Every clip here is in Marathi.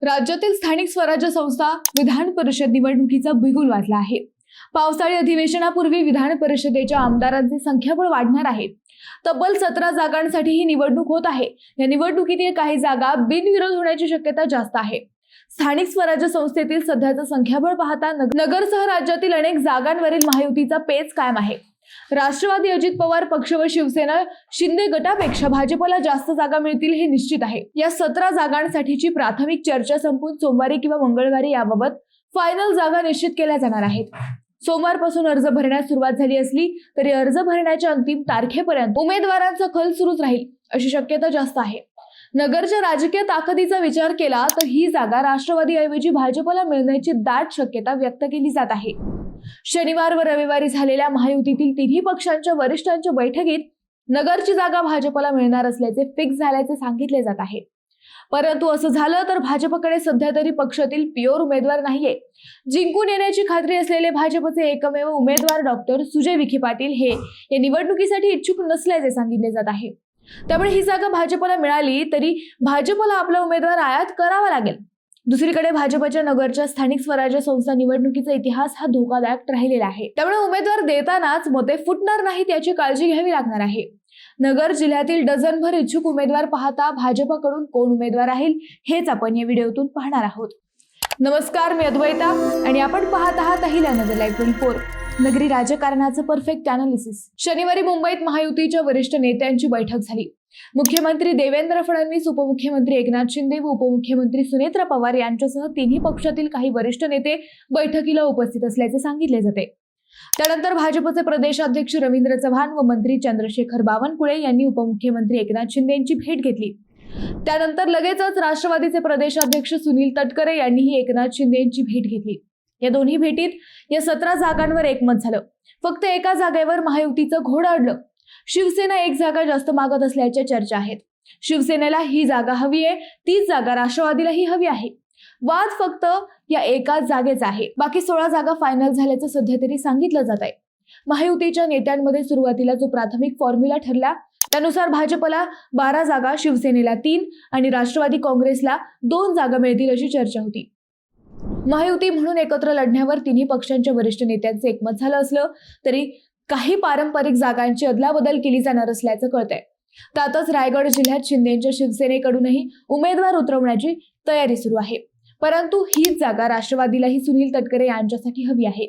राज्यातील स्थानिक स्वराज्य संस्था विधान परिषद निवडणुकीचा बिगुल वाजला आहे। पावसाळी अधिवेशनापूर्वी विधान परिषदेच्या आमदारांचे संख्याबळ वाढणार आहे। तब्बल 17 जागांसाठी ही निवडणूक होत आहे। या निवडणुकीतील काही जागा बिनविरोध होण्याची शक्यता जास्त आहे। स्थानिक स्वराज्य संस्थेतील सध्याचं संख्याबळ पाहता नगरसह राज्यातील अनेक जागांवरील महायुतीचा पेच कायम आहे। राष्ट्रवादी अजित पवार पक्ष व शिवसेना शिंदे गटापेक्षा भाजपला जास्त जागा मिळतील हे निश्चित आहे। या 17 जागांसाठीची प्राथमिक चर्चा संपून सोमवारी किंवा मंगळवारी याबाबत फायनल जागा निश्चित केल्या जाणार आहेत। सोमवारपासून अर्ज भरण्यास सुरुवात झाली असली तरी अर्ज भरण्याच्या अंतिम तारखेपर्यंत उमेदवारांचा कल सुरूच राहील अशी शक्यता जास्त आहे। नगरच्या राजकीय ताकदीचा विचार केला तर ही जागा राष्ट्रवादीऐवजी भाजपला मिळण्याची दाट शक्यता व्यक्त केली जात आहे। शनिवार व रविवारी झालेल्या महायुतीतील तिन्ही पक्षांच्या वरिष्ठांच्या बैठकीत नगरची जागा भाजपला मिळणार असल्याचे फिक्स झाल्याचे सांगितले जात आहे। परंतु असं झालं तर भाजपकडे सध्या तरी पक्षातील प्युअर उमेदवार नाहीये। जिंकून येण्याची खात्री असलेले भाजपचे एकमेव उमेदवार डॉक्टर सुजय विखे पाटील हे या निवडणुकीसाठी इच्छुक नसल्याचे सांगितले जात आहे। त्यामुळे ही जागा भाजपला मिळाली तरी भाजपला आपला उमेदवार आयात करावा लागेल। दुसरीकडे भाजपच्या नगरच्या स्थानिक स्वराज्य संस्था निवडणुकीचा इतिहास हा धोकादायक राहिलेला आहे। त्यामुळे उमेदवार देतानाच मते फुटणार नाहीत याची काळजी घ्यावी लागणार आहे। नगर जिल्ह्यातील डझनभर इच्छुक उमेदवार पाहता भाजपकडून कोण उमेदवार राहील हेच आपण या व्हिडिओतून पाहणार आहोत। नमस्कार, मी अद्वैता आणि आपण पाहत आहात अहिल्या नगर लाईव्ह 24, नगरी राजकारणाचं परफेक्ट अनालिसिस। शनिवारी मुंबईत महायुतीच्या वरिष्ठ नेत्यांची बैठक झाली। मुख्यमंत्री देवेंद्र फडणवीस, उपमुख्यमंत्री एकनाथ शिंदे व उपमुख्यमंत्री सुनेत्रा पवार यांच्यासह तिन्ही पक्षातील काही वरिष्ठ नेते बैठकीला उपस्थित असल्याचे सांगितले जाते। त्यानंतर भाजपचे प्रदेशाध्यक्ष रवींद्र चव्हाण व मंत्री चंद्रशेखर बावनकुळे यांनी उपमुख्यमंत्री एकनाथ शिंदे यांची भेट घेतली। त्यानंतर लगेचच राष्ट्रवादीचे प्रदेशाध्यक्ष सुनील तटकरे यांनीही एकनाथ शिंदे यांची भेट घेतली। या दोन्ही भेटीत या 17 जागांवर एकमत झालं। फक्त एका जागेवर महायुतीचं घोडं अडलं। शिवसेना एक जागा जास्त मागत असल्याच्या चर्चा आहेत। शिवसेनेला ही जागा हवी आहे, तीच जागा राष्ट्रवादीलाही हवी आहे। वाद फक्त या एकाच जागेचा आहे। बाकी 16 जागा फायनल झाल्याचं सध्या तरी सांगितलं जात आहे। महायुतीच्या नेत्यांमध्ये सुरुवातीला जो प्राथमिक फॉर्म्युला ठरला त्यानुसार भाजपला 12 जागा, शिवसेनेला 3 आणि राष्ट्रवादी काँग्रेसला 2 जागा मिळतील अशी चर्चा होती। महायुती म्हणून एकत्र लढण्यावर तिन्ही पक्षांच्या वरिष्ठ नेत्यांचं एकमत झालं असलं तरी काही पारंपरिक जागांची अदलाबदल केली जाणार असल्याचं कळतंय। त्यातच रायगड जिल्ह्यात शिंदेच्या शिवसेनेकडूनही उमेदवार उतरवण्याची तयारी सुरू आहे। परंतु हीच जागा राष्ट्रवादीलाही सुनील तटकरे यांच्यासाठी हवी आहे।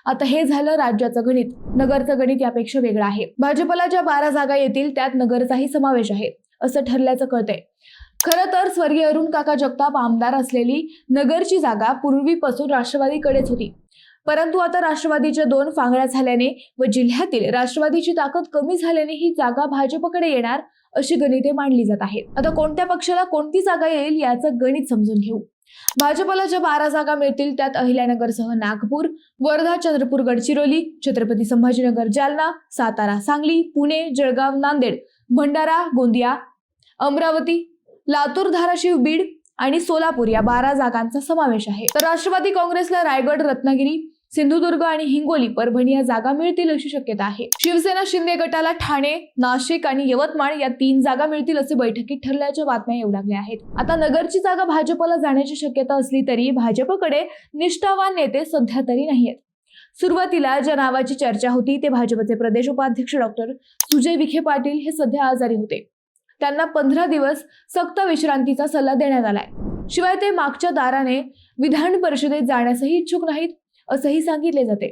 आता हे झालं राज्याचं गणित। नगरचं गणित यापेक्षा वेगळं आहे। भाजपला ज्या 12 जागा येतील त्यात नगरचाही समावेश आहे असं ठरल्याचं कळतंय। खरं तर स्वर्गीय अरुण काका जगताप आमदार असलेली नगरची जागा पूर्वीपासून राष्ट्रवादीकडेच होती। परंतु आता राष्ट्रवादीच्या 2 फांगड्या झाल्याने व जिल्ह्यातील राष्ट्रवादीची ताकद कमी झाल्याने ही जागा भाजपकडे येणार अशी गणिते मांडली जात आहेत। आता कोणत्या पक्षाला कोणती जागा येईल याचं गणित समजून घेऊ। भाजपला ज्या 12 जागा मिळतील त्यात अहिल्यानगरसह नागपूर, वर्धा, चंद्रपूर, गडचिरोली, छत्रपती संभाजीनगर, जालना, सातारा, सांगली, पुणे, जळगाव, नांदेड, भंडारा, गोंदिया, अमरावती, लातूर, धाराशिव, बीड आणि सोलापूर या 12 जागांचा समावेश आहे। तर राष्ट्रवादी काँग्रेसला रायगड, रत्नागिरी, सिंधुदुर्ग आणि हिंगोली, परभणी या जागा मिळतील अशी शक्यता आहे। शिवसेना शिंदे गटाला ठाणे, नाशिक आणि यवतमाळ या 3 जागा मिळतील असे बैठकीत ठरल्याच्या बातम्या येऊ लागल्या आहेत। आता नगरची जागा भाजपला जाण्याची शक्यता असली तरी भाजपकडे निष्ठावान नेते सध्या तरी नाहीयेत। सुरुवातीला ज्या नावाची चर्चा होती ते भाजपचे प्रदेश उपाध्यक्ष डॉक्टर सुजय विखे पाटील हे सध्या आजारी होते। त्यांना 15 दिवस सक्त विश्रांतीचा सल्ला देण्यात आलाय। शिवाय ते मागच्या दाराने विधान परिषदेत जाण्यासही इच्छुक नाहीत असंही सांगितले जाते।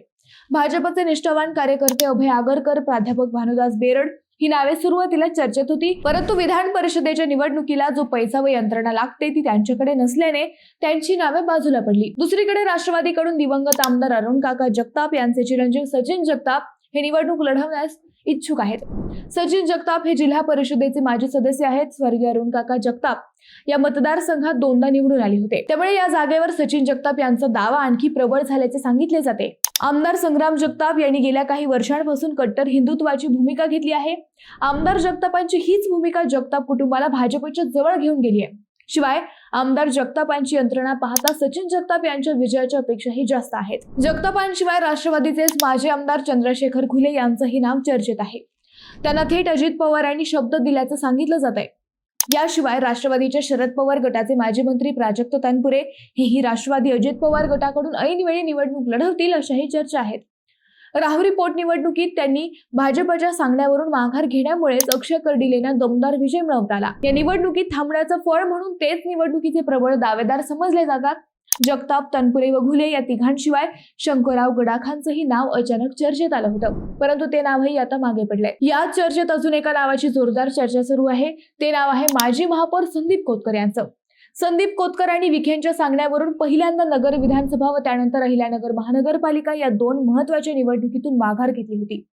भाजपचे निष्ठावान कार्यकर्ते अभय आगरकर, प्राध्यापक भानुदास बेरड ही नावे सुरुवातीला चर्चेत होती। परंतु विधान परिषदेच्या निवडणुकीला जो पैसा व यंत्रणा लागते ती त्यांच्याकडे नसल्याने त्यांची नावे बाजूला पडली। दुसरीकडे राष्ट्रवादीकडून दिवंगत आमदार अरुण काका जगताप यांचे चिरंजीव सचिन जगताप हे निवडणूक लढवण्यास इच्छुक आहेत। सचिन जगताप हे जिल्हा परिषदेचे माजी सदस्य आहेत। स्वर्गीय अरुण काका जगताप या मतदारसंघात 2दा निवडून आले होते। त्यामुळे या जागेवर सचिन जगताप यांचा दावा आणखी प्रबळ झाल्याचे सांगितले जाते। आमदार संग्राम जगताप यांनी गेल्या काही वर्षांपासून कट्टर हिंदुत्वाची भूमिका घेतली आहे। आमदार जगतापांची हीच भूमिका जगताप कुटुंबाला भाजपच्या जवळ घेऊन गेली आहे। शिवाय आमदार जगतापांची यंत्रणा पाहता सचिन जगताप यांच्या विजयाच्या अपेक्षाही जास्त आहेत। जगतापांशिवाय राष्ट्रवादीचे माजी आमदार चंद्रशेखर घुले यांचंही नाव चर्चेत आहे। त्यांना थेट अजित पवार यांनी शब्द दिल्याचं सांगितलं जात आहे। याशिवाय राष्ट्रवादीच्या शरद पवार गटाचे माजी मंत्री प्राजक्त तनपुरे हेही राष्ट्रवादी अजित पवार गटाकडून ऐनवेळी निवडणूक लढवतील अशाही चर्चा आहेत. राहुरी पोटनिवडणुकीत त्यांनी भाजपच्या सांगण्यावरून माघार घेण्यामुळेच अक्षय कर्डिलेंना दमदार विजय मिळवता आला. या निवडणुकीत थांबण्याचं फळ म्हणून तेच निवडणुकीचे प्रबळ दावेदार समजले जातात. जगताप, तनपुरे व घुले या तिघांशिवाय शंकरराव गडाखांचंही नाव अचानक चर्चेत आलं होतं, परंतु ते नावही आता मागे पडलंय. याच चर्चेत अजून एका नावाची जोरदार चर्चा सुरू आहे. ते नाव आहे माजी महापौर संदीप कोतकर यांचं. संदीप कोतकर आणि विखेंच्या सांगण्यावरून पहिल्यांदा नगर विधानसभा व त्यानंतर अहिल्यानगर महानगरपालिका या दोन महत्त्वाच्या निवडणुकीतून माघार घेतली होती.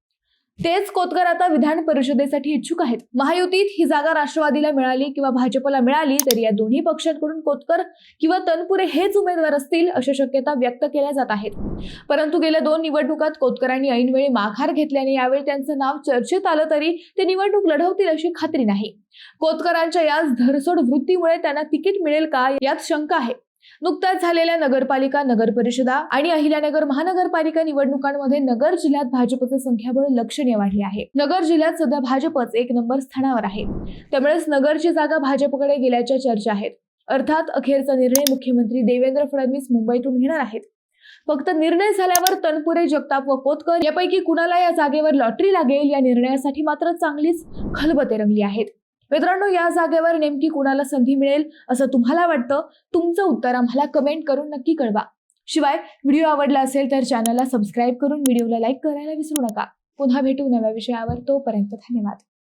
तेच कोतकर आता विधान परिषदेसाठी इच्छुक आहेत. महायुतीत ही जागा राष्ट्रवादीला मिळाली किंवा भाजपला मिळाली तरी या दोन्ही पक्षांकडून कोतकर किंवा तनपुरे हेच उमेदवार असतील अशा शक्यता व्यक्त केल्या जात आहेत. परंतु गेल्या दोन निवडणुकात कोतकरांनी ऐनवेळी माघार घेतल्याने यावेळी त्यांचं नाव चर्चेत आलं तरी ते निवडणूक लढवतील अशी खात्री नाही. कोतकरांच्या याच धरसोड वृत्तीमुळे त्यांना तिकीट मिळेल का यात शंका आहे. नुकत्याच झालेल्या नगरपालिका, नगर परिषदा आणि अहिल्यानगर महानगरपालिका निवडणुकांमध्ये नगर जिल्ह्यात भाजपचे संख्याबळ लक्षणीय वाढले आहे. नगर जिल्ह्यात सध्या भाजपच एक नंबर स्थानावर आहे. त्यामुळेच नगरची जागा भाजपकडे गेल्याच्या चर्चा आहेत. अर्थात अखेरचा निर्णय मुख्यमंत्री देवेंद्र फडणवीस मुंबईतून घेणार आहेत. फक्त निर्णय झाल्यावर तनपुरे, जगताप व कोतकर यापैकी कुणाला या जागेवर लॉटरी लागेल या निर्णयासाठी मात्र चांगलीच खलबते रंगली आहेत. मित्रांनो, या जागेवर नेमकी कुणाला संधी मिळेल असं तुम्हाला वाटतं? तुमचं उत्तर आम्हाला कमेंट करून नक्की कळवा. शिवाय व्हिडिओ आवडला असेल तर चॅनलला सबस्क्राईब करून व्हिडिओला लाईक करायला विसरू नका. पुन्हा भेटू नव्या विषयावर. तोपर्यंत धन्यवाद.